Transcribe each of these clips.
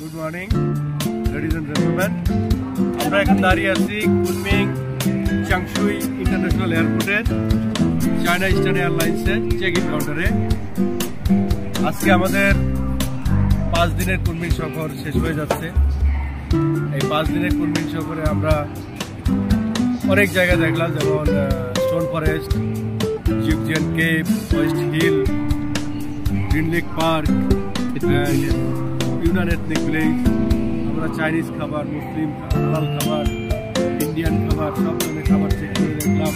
Good morning, ladies and gentlemen. আমরা এখন দাঁড়িয়ে আছি কুনমিং চাংশুই ইন্টারন্যাশনাল এয়ারপোর্টে চায়না ইস্টার্ন এয়ারলাইন্সের চেক ইন কাউন্টারে। আজকে আমাদের 5 দিনের কুনমিং সফর শেষ হয়ে যাচ্ছে। এই 5 দিনের কুনমিং সফরে আমরা অনেক জায়গা দেখলাম, যেমন স্টোন ফরেস্ট, জিউজিয়ান Cave, West Hill, Green Lake Park, Yunnan Ethnic Village. আমরা চাইনিজ খাবার, মুসলিম হালাল খাবার, ইন্ডিয়ান খাবার, সব ধরনের খাবার চেক করে দেখলাম।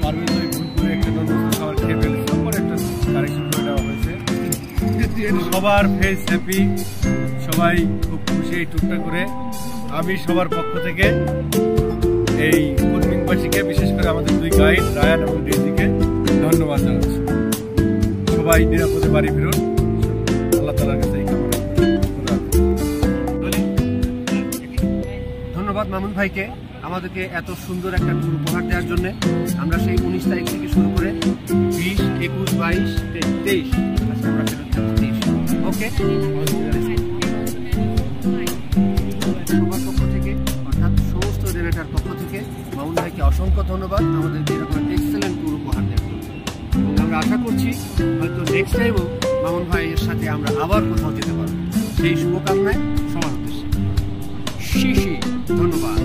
পারভেজ ভাই ভুল করে একটা নতুন খাবার খেয়ে ফেলেছে, সবার একটা কারেকশন করে দেওয়া হয়েছে। সবার ফেস হ্যাপি, সবাই খুব খুশি এই ট্যুরটা করে। আমি সবার পক্ষ থেকে এই কুনমিংবাসীকে, বিশেষ করে আমাদের 2 গাইড রায়ান এবং ডেজিকে ধন্যবাদ জানাচ্ছি। সবাই নিরাপদে বাড়ি ফিরুন, আল্লাহ তাআলার কাছে এই কামনা। ধন্যবাদ মামুন ভাইকে আমাদেরকে এত সুন্দর একটা ট্যুর উপহার দেওয়ার জন্য। আমরা সেই 19 তারিখ থেকে শুরু করে 20, 21, 22, 23 আজকে আমরা ফেরত যাচ্ছি। ওকে, সবার পক্ষ থেকে অর্থাৎ সমস্ত জেনারেটার পক্ষ থেকে মামুন ভাইকে অসংখ্য ধন্যবাদ আমাদেরকে এরকম একটা এক্সেলেন্ট ট্যুর উপহার দেওয়ার জন্য। এবং আমরা আশা করছি হয়তো নেক্সট টাইমও মামুন ভাইয়ের সাথে আমরা আবার কোথাও যেতে পারবো। সেই শুভকামনায় সবার উদ্দেশ্যে ধন্যবাদ।